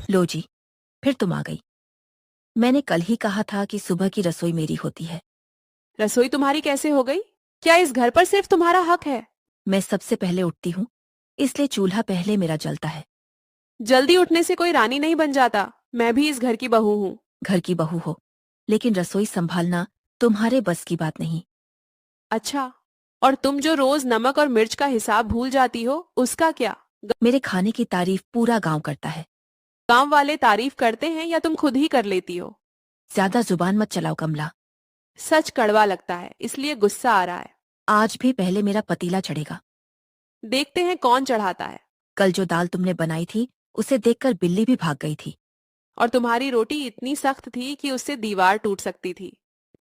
लो जी, फिर तुम आ गई। मैंने कल ही कहा था कि सुबह की रसोई मेरी होती है। रसोई तुम्हारी कैसे हो गई? क्या इस घर पर सिर्फ तुम्हारा हक है? मैं सबसे पहले उठती हूँ, इसलिए चूल्हा पहले मेरा जलता है। जल्दी उठने से कोई रानी नहीं बन जाता। मैं भी इस घर की बहू हूँ। घर की बहू हो, लेकिन रसोई संभालना तुम्हारे बस की बात नहीं। अच्छा, और तुम जो रोज नमक और मिर्च का हिसाब भूल जाती हो, उसका क्या? मेरे खाने की तारीफ पूरा गांव करता है। गांव वाले तारीफ करते हैं या तुम खुद ही कर लेती हो? ज्यादा जुबान मत चलाओ कमला। सच कड़वा लगता है, इसलिए गुस्सा आ रहा है। आज भी पहले मेरा पतीला चढ़ेगा। देखते हैं कौन चढ़ाता है। कल जो दाल तुमने बनाई थी, उसे देखकर बिल्ली भी भाग गई थी। और तुम्हारी रोटी इतनी सख्त थी कि उससे दीवार टूट सकती थी।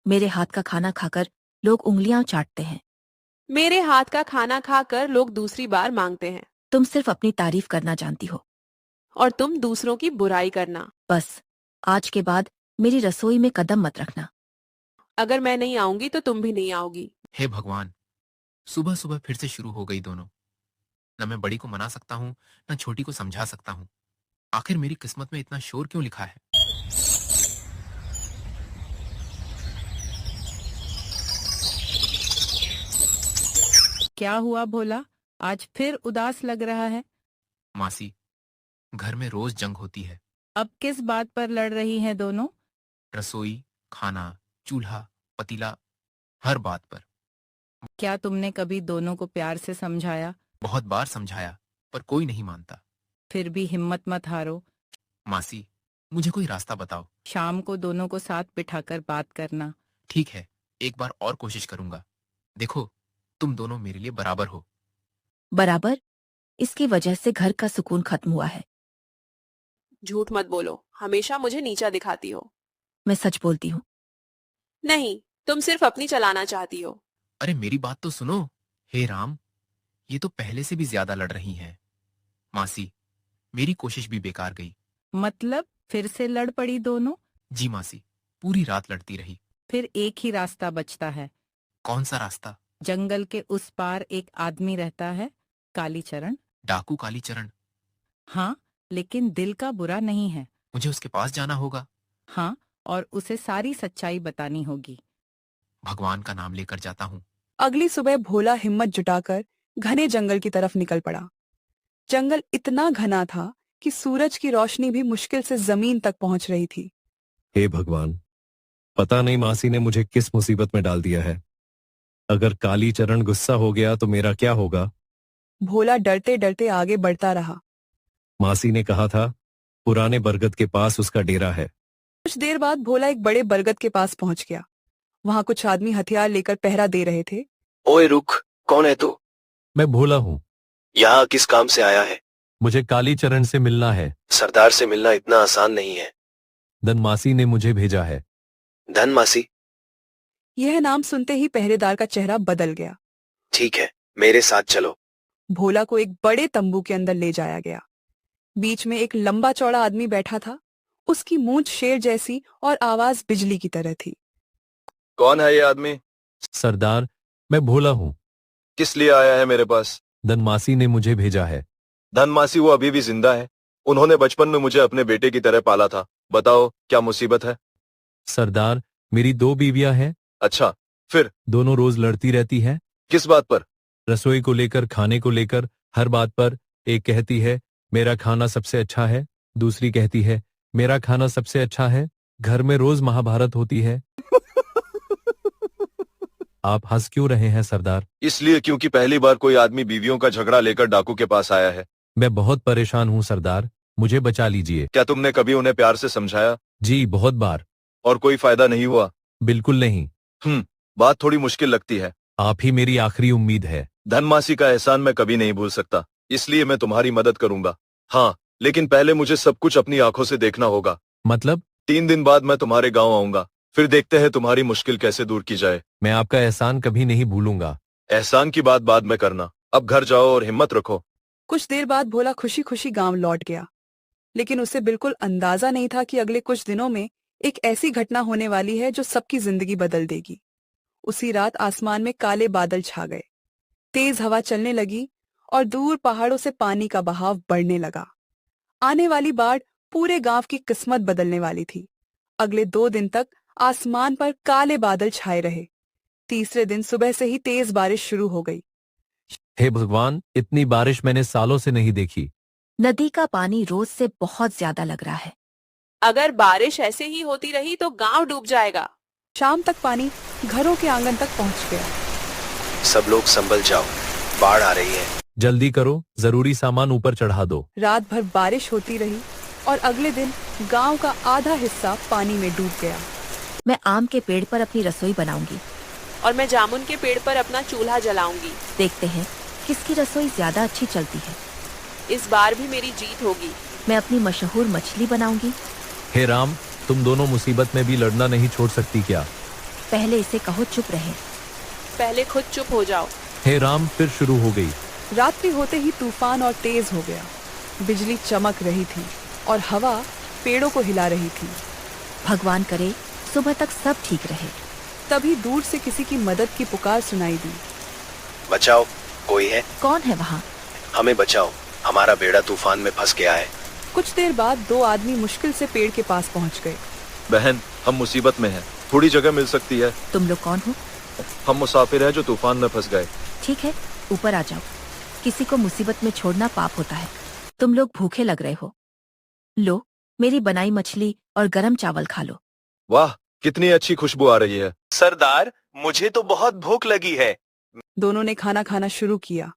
मेरे हाथ का खाना खाकर लोग उंगलियां चाटते हैं। मेरे हाथ का खाना खाकर लोग दूसरी बार मांगते हैं। तुम सिर्फ अपनी तारीफ करना जानती हो। और तुम दूसरों की बुराई करना। बस, आज के बाद मेरी रसोई में कदम मत रखना। अगर मैं नहीं आऊंगी तो तुम भी नहीं आओगी। हे भगवान, सुबह सुबह फिर से शुरू हो गई दोनों। न मैं बड़ी को मना सकता हूँ, न छोटी को समझा सकता हूँ। आखिर मेरी किस्मत में इतना शोर क्यों लिखा है? क्या हुआ भोला? आज फिर उदास लग रहा है। मासी, घर में रोज जंग होती है। अब किस बात पर लड़ रही हैं दोनों? रसोई, खाना, चूल्हा, पतीला, हर बात पर। क्या तुमने कभी दोनों को प्यार से समझाया? बहुत बार समझाया, पर कोई नहीं मानता। फिर भी हिम्मत मत हारो। मासी, मुझे कोई रास्ता बताओ। शाम को दोनों को साथ बिठाकर बात करना। ठीक है, एक बार और कोशिश करूंगा। देखो, तुम दोनों मेरे लिए बराबर हो। बराबर? इसकी वजह से घर का सुकून खत्म हुआ है। झूठ मत बोलो, हमेशा मुझे नीचा दिखाती हो। मैं सच बोलती हूँ। नहीं, तुम सिर्फ अपनी चलाना चाहती हो। अरे मेरी बात तो सुनो। हे राम, ये तो पहले से भी ज्यादा लड़ रही हैं। मासी, मेरी कोशिश भी बेकार गई। मतलब फिर से लड़ पड़ी दोनों? जी मासी, पूरी रात लड़ती रही। फिर एक ही रास्ता बचता है। कौन सा रास्ता? जंगल के उस पार एक आदमी रहता है, कालीचरण। डाकू कालीचरण? हाँ, लेकिन दिल का बुरा नहीं है। मुझे उसके पास जाना होगा। हाँ, और उसे सारी सच्चाई बतानी होगी। भगवान का नाम लेकर जाता हूँ। अगली सुबह भोला हिम्मत जुटाकर घने जंगल की तरफ निकल पड़ा। जंगल इतना घना था कि सूरज की रोशनी भी मुश्किल से जमीन तक पहुंच रही थी। हे भगवान, पता नहीं मासी ने मुझे किस मुसीबत में डाल दिया है। अगर कालीचरण गुस्सा हो गया तो मेरा क्या होगा? भोला डरते डरते आगे बढ़ता रहा। मासी ने कहा था, पुराने बरगद के पास उसका डेरा है। कुछ देर बाद भोला एक बड़े बरगद के पास पहुंच गया। वहां कुछ आदमी हथियार लेकर पहरा दे रहे थे। ओए रुक, कौन है तू? मैं भोला हूँ। यहाँ किस काम से आया है? मुझे कालीचरण से मिलना है। सरदार से मिलना इतना आसान नहीं है। धन मासी ने मुझे भेजा है। धन मासी? यह नाम सुनते ही पहरेदार का चेहरा बदल गया। ठीक है, मेरे साथ चलो। भोला को एक बड़े तंबू के अंदर ले जाया गया। बीच में एक लंबा चौड़ा आदमी बैठा था। उसकी मूंछ शेर जैसी और आवाज बिजली की तरह थी। कौन है ये आदमी? सरदार, मैं भोला हूँ। किस लिए आया है मेरे पास? धन मासी ने मुझे भेजा है। धन मासी वो अभी भी जिंदा है? उन्होंने बचपन में मुझे अपने बेटे की तरह पाला था। बताओ, क्या मुसीबत है? सरदार, मेरी 2 बीवियां हैं। अच्छा, फिर? दोनों रोज लड़ती रहती हैं। किस बात पर? रसोई को लेकर, खाने को लेकर, हर बात पर। एक कहती है मेरा खाना सबसे अच्छा है, दूसरी कहती है मेरा खाना सबसे अच्छा है। घर में रोज महाभारत होती है। आप हंस क्यों रहे हैं सरदार? इसलिए क्योंकि पहली बार कोई आदमी बीवियों का झगड़ा लेकर डाकू के पास आया है। मैं बहुत परेशान हूँ सरदार, मुझे बचा लीजिए। क्या तुमने कभी उन्हें प्यार से समझाया? जी, बहुत बार। और कोई फायदा नहीं हुआ? बिल्कुल नहीं। बात थोड़ी मुश्किल लगती है। आप ही मेरी आखिरी उम्मीद है। धन मासी का एहसान मैं कभी नहीं भूल सकता, इसलिए मैं तुम्हारी मदद करूंगा। हाँ, लेकिन पहले मुझे सब कुछ अपनी आंखों से देखना होगा। मतलब? 3 दिन बाद मैं तुम्हारे गांव आऊंगा, फिर देखते हैं तुम्हारी मुश्किल कैसे दूर की जाए। मैं आपका एहसान कभी नहीं भूलूंगा। एहसान की बात बाद में करना, अब घर जाओ और हिम्मत रखो। कुछ देर बाद भोला खुशी खुशी गांव लौट गया। लेकिन उसे बिल्कुल अंदाजा नहीं था कि अगले कुछ दिनों में एक ऐसी घटना होने वाली है जो सबकी जिंदगी बदल देगी। उसी रात आसमान में काले बादल छा गए। तेज हवा चलने लगी और दूर पहाड़ों से पानी का बहाव बढ़ने लगा। आने वाली बाढ़ पूरे गांव की किस्मत बदलने वाली थी। अगले 2 दिन तक आसमान पर काले बादल छाए रहे। तीसरे दिन सुबह से ही तेज बारिश शुरू हो गई। हे भगवान, इतनी बारिश मैंने सालों से नहीं देखी। नदी का पानी रोज से बहुत ज्यादा लग रहा है। अगर बारिश ऐसे ही होती रही तो गांव डूब जाएगा। शाम तक पानी घरों के आंगन तक पहुंच गया। सब लोग संभल जाओ, बाढ़ आ रही है। जल्दी करो, जरूरी सामान ऊपर चढ़ा दो। रात भर बारिश होती रही और अगले दिन गांव का आधा हिस्सा पानी में डूब गया। मैं आम के पेड़ पर अपनी रसोई बनाऊंगी। और मैं जामुन के पेड़ पर अपना चूल्हा जलाऊंगी। देखते हैं किसकी रसोई ज्यादा अच्छी चलती है। इस बार भी मेरी जीत होगी। मैं अपनी मशहूर मछली बनाऊंगी। हे राम, तुम दोनों मुसीबत में भी लड़ना नहीं छोड़ सकती क्या? पहले इसे कहो चुप रहे। पहले खुद चुप हो जाओ। हे राम, फिर शुरू हो गई। रात्रि होते ही तूफान और तेज हो गया। बिजली चमक रही थी और हवा पेड़ों को हिला रही थी। भगवान करे सुबह तक सब ठीक रहे। तभी दूर से किसी की मदद की पुकार सुनाई दी। बचाओ, कोई है? कौन है वहाँ? हमें बचाओ, हमारा बेड़ा तूफान में फंस गया है। कुछ देर बाद 2 आदमी मुश्किल से पेड़ के पास पहुंच गए। बहन, हम मुसीबत में हैं। थोड़ी जगह मिल सकती है? तुम लोग कौन हो? हम मुसाफिर हैं जो तूफान में फंस गए। ठीक है, ऊपर आ जाओ। किसी को मुसीबत में छोड़ना पाप होता है। तुम लोग भूखे लग रहे हो। लो, मेरी बनाई मछली और गरम चावल खा लो। वाह, कितनी अच्छी खुशबू आ रही है। सरदार, मुझे तो बहुत भूख लगी है। दोनों ने खाना खाना शुरू किया।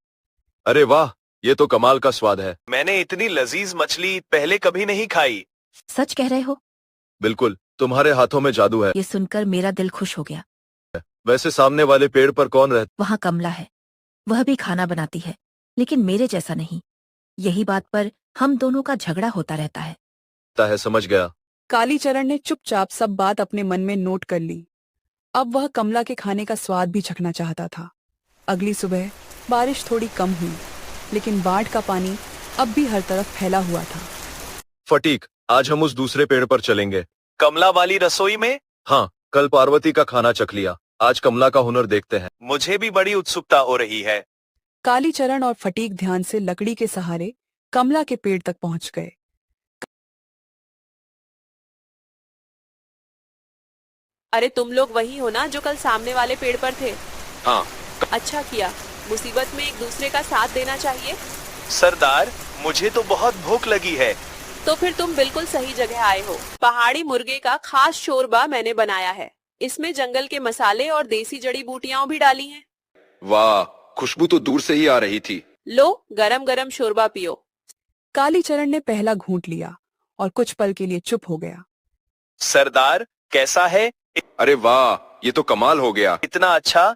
अरे वाह, ये तो कमाल का स्वाद है। मैंने इतनी लजीज मछली पहले कभी नहीं खाई। सच कह रहे हो? बिल्कुल, तुम्हारे हाथों में जादू है। ये सुनकर मेरा दिल खुश हो गया। वैसे सामने वाले पेड़ पर कौन रहता? वहाँ कमला है। वह भी खाना बनाती है, लेकिन मेरे जैसा नहीं। यही बात पर हम दोनों का झगड़ा होता रहता है। है समझ गया। कालीचरण ने चुपचाप सब बात अपने मन में नोट कर ली। अब वह कमला के खाने का स्वाद भी चखना चाहता था। अगली सुबह बारिश थोड़ी कम हुई, लेकिन बाढ़ का पानी अब भी हर तरफ फैला हुआ था। फटीक, आज हम उस दूसरे पेड़ पर चलेंगे। कमला वाली रसोई में? हाँ, कल पार्वती का खाना चख लिया, आज कमला का हुनर देखते हैं। मुझे भी बड़ी उत्सुकता हो रही है। कालीचरण और फटीक ध्यान से लकड़ी के सहारे कमला के पेड़ तक पहुंच गए। अरे तुम लोग वही हो ना जो कल सामने वाले पेड़ पर थे? हाँ। अच्छा किया, मुसीबत में एक दूसरे का साथ देना चाहिए। सरदार, मुझे तो बहुत भूख लगी है। तो फिर तुम बिल्कुल सही जगह आए हो। पहाड़ी मुर्गे का खास शोरबा मैंने बनाया है। इसमें जंगल के मसाले और देसी जड़ी बूटियां भी डाली हैं। वाह, खुशबू तो दूर से ही आ रही थी। लो, गरम गरम शोरबा पियो। कालीचरण ने पहला घूंट लिया और कुछ पल के लिए चुप हो गया। सरदार, कैसा है? अरे वाह, ये तो कमाल हो गया। इतना अच्छा?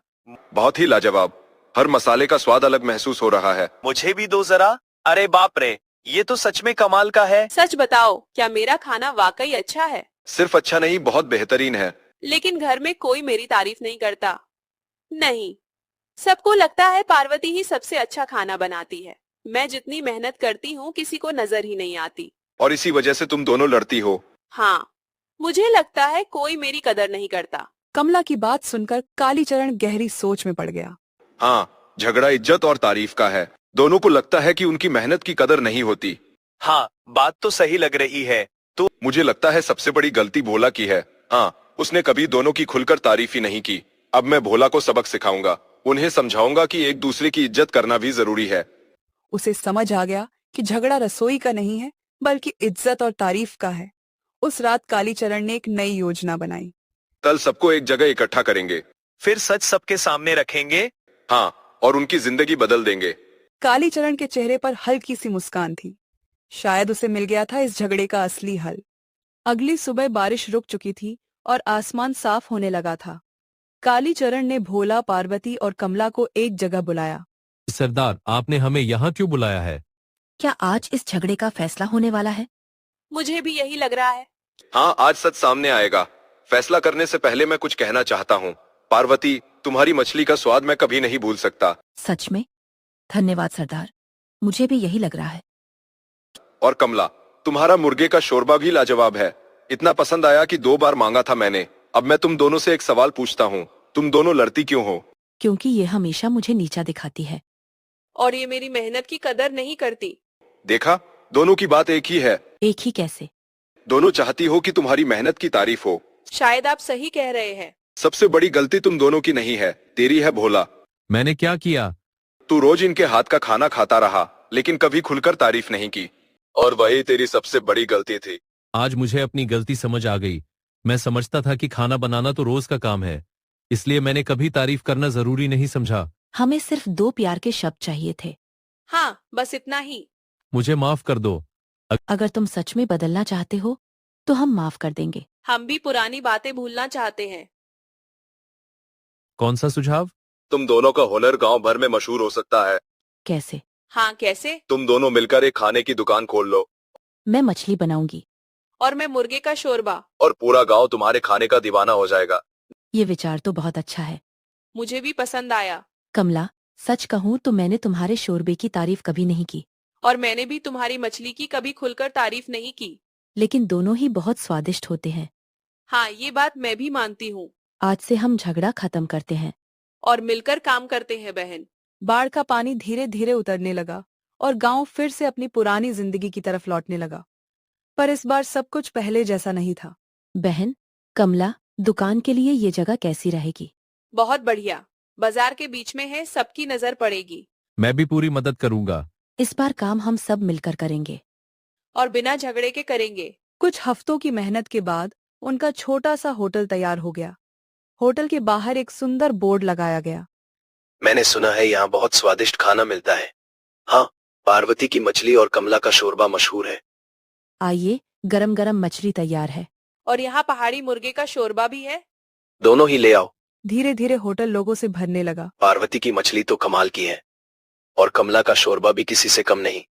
बहुत ही लाजवाब। हर मसाले का स्वाद अलग महसूस हो रहा है। मुझे भी दो जरा। अरे बाप रे, ये तो सच में कमाल का है। सच बताओ, क्या मेरा खाना वाकई अच्छा है? सिर्फ अच्छा नहीं, बहुत बेहतरीन है। लेकिन घर में कोई मेरी तारीफ नहीं करता। नहीं, सबको लगता है पार्वती ही सबसे अच्छा खाना बनाती है। मैं जितनी मेहनत करती हूँ किसी को नजर ही नहीं आती। और इसी वजह से तुम दोनों लड़ती हो। हाँ, मुझे लगता है कोई मेरी कदर नहीं करता। कमला की बात सुनकर कालीचरण गहरी सोच में पड़ गया। हाँ, झगड़ा इज्जत और तारीफ का है। दोनों को लगता है कि उनकी मेहनत की कदर नहीं होती। हाँ, बात तो सही लग रही है। तो मुझे लगता है सबसे बड़ी गलती भोला की है। हाँ, उसने कभी दोनों की खुलकर तारीफ ही नहीं की। अब मैं भोला को सबक सिखाऊंगा, उन्हें समझाऊंगा कि एक दूसरे की इज्जत करना भी जरूरी है। उसे समझ आ गया कि झगड़ा रसोई का नहीं है, बल्कि इज्जत और तारीफ का है। उस रात कालीचरण ने एक नई योजना बनाई। कल सबको एक जगह इकट्ठा करेंगे, फिर सच सबके सामने रखेंगे। हाँ, और उनकी जिंदगी बदल देंगे। कालीचरण के चेहरे पर हल्की सी मुस्कान थी। शायद उसे मिल गया था इस झगड़े का असली हल। अगली सुबह बारिश रुक चुकी थी और आसमान साफ होने लगा था। कालीचरण ने भोला, पार्वती और कमला को एक जगह बुलाया। सरदार, आपने हमें यहाँ क्यों बुलाया है? क्या आज इस झगड़े का फैसला होने वाला है? मुझे भी यही लग रहा है। हाँ, आज सच सामने आएगा। फैसला करने से पहले मैं कुछ कहना चाहता हूँ। पार्वती, तुम्हारी मछली का स्वाद मैं कभी नहीं भूल सकता। सच में? धन्यवाद सरदार, मुझे भी यही लग रहा है। और कमला, तुम्हारा मुर्गे का शोरबा भी लाजवाब है। इतना पसंद आया कि 2 बार मांगा था मैंने। अब मैं तुम दोनों से एक सवाल पूछता हूँ, तुम दोनों लड़ती क्यों हो? क्योंकि ये हमेशा मुझे नीचा दिखाती है। और ये मेरी मेहनत की कदर नहीं करती। देखा, दोनों की बात एक ही है। एक ही कैसे? दोनों चाहती हो कि तुम्हारी मेहनत की तारीफ हो। शायद आप सही कह रहे हैं। सबसे बड़ी गलती तुम दोनों की नहीं है, तेरी है भोला। मैंने क्या किया? तू रोज इनके हाथ का खाना खाता रहा, लेकिन कभी खुलकर तारीफ नहीं की, और वही तेरी सबसे बड़ी गलती थी। आज मुझे अपनी गलती समझ आ गई। मैं समझता था कि खाना बनाना तो रोज का काम है, इसलिए मैंने कभी तारीफ करना जरूरी नहीं समझा। हमें सिर्फ 2 प्यार के शब्द चाहिए थे। हाँ, बस इतना ही। मुझे माफ कर दो। अगर तुम सच में बदलना चाहते हो तो हम माफ कर देंगे। हम भी पुरानी बातें भूलना चाहते हैं। कौन सा सुझाव? तुम दोनों का हुनर गांव भर में मशहूर हो सकता है। कैसे? हाँ, कैसे? तुम दोनों मिलकर एक खाने की दुकान खोल लो, मैं मछली बनाऊंगी। और मैं मुर्गे का शोरबा। और पूरा गांव तुम्हारे खाने का दीवाना हो जाएगा। ये विचार तो बहुत अच्छा है। मुझे भी पसंद आया। कमला, सच कहूँ तो मैंने तुम्हारे शोरबे की तारीफ कभी नहीं की, और मैंने भी तुम्हारी मछली की कभी खुलकर तारीफ नहीं की। लेकिन दोनों ही बहुत स्वादिष्ट होते हैं। हाँ, ये बात मैं भी मानती हूँ। आज से हम झगड़ा खत्म करते हैं। और मिलकर काम करते हैं बहन। बाढ़ का पानी धीरे धीरे उतरने लगा और गांव फिर से अपनी पुरानी जिंदगी की तरफ लौटने लगा। पर इस बार सब कुछ पहले जैसा नहीं था। बहन, कमला, दुकान के लिए ये जगह कैसी रहेगी? बहुत बढ़िया। बाजार के बीच में है, सबकी नजर पड़ेगी। मैं भी पूरी मदद करूंगा। इस बार काम हम सब मिलकर करेंगे। और बिना झगड़े के करेंगे। कुछ हफ्तों की मेहनत के बाद उनका छोटा सा होटल तैयार हो गया। होटल के बाहर एक सुंदर बोर्ड लगाया गया। मैंने सुना है यहाँ बहुत स्वादिष्ट खाना मिलता है। हाँ, पार्वती की मछली और कमला का शोरबा मशहूर है। आइए, गरम गरम मछली तैयार है। और यहाँ पहाड़ी मुर्गे का शोरबा भी है। दोनों ही ले आओ। धीरे धीरे होटल लोगों से भरने लगा। पार्वती की मछली तो कमाल की है, और कमला का शोरबा भी किसी से कम नहीं।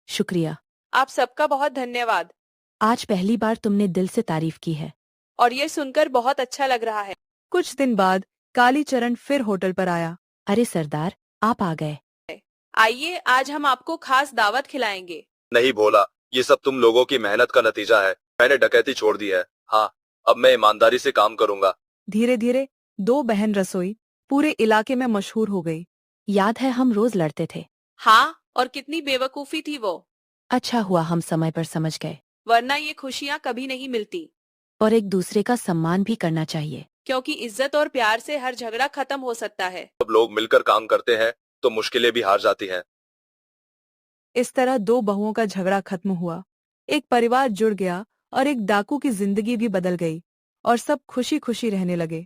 शुक्रिया। आप सबका बहुत धन्यवाद। आज पहली बार तुमने दिल से तारीफ की है। और ये सुनकर बहुत अच्छा लग रहा है। कुछ दिन बाद कालीचरण फिर होटल पर आया। अरे सरदार, आप आ गए। आइए, आज हम आपको खास दावत खिलाएंगे। नहीं भोला, ये सब तुम लोगों की मेहनत का नतीजा है। मैंने डकैती छोड़ दी है। हाँ, अब मैं ईमानदारी से काम करूंगा। धीरे धीरे 2 बहन रसोई पूरे इलाके में मशहूर हो गई। याद है हम रोज लड़ते थे। हाँ, और कितनी बेवकूफी थी वो। अच्छा हुआ हम समय पर समझ गए। वरना ये खुशियाँ कभी नहीं मिलती। और एक दूसरे का सम्मान भी करना चाहिए। क्योंकि इज्जत और प्यार से हर झगड़ा खत्म हो सकता है। जब लोग मिलकर काम करते हैं तो मुश्किलें भी हार जाती हैं। इस तरह 2 बहुओं का झगड़ा खत्म हुआ, एक परिवार जुड़ गया और एक डाकू की जिंदगी भी बदल गई और सब खुशी खुशी रहने लगे।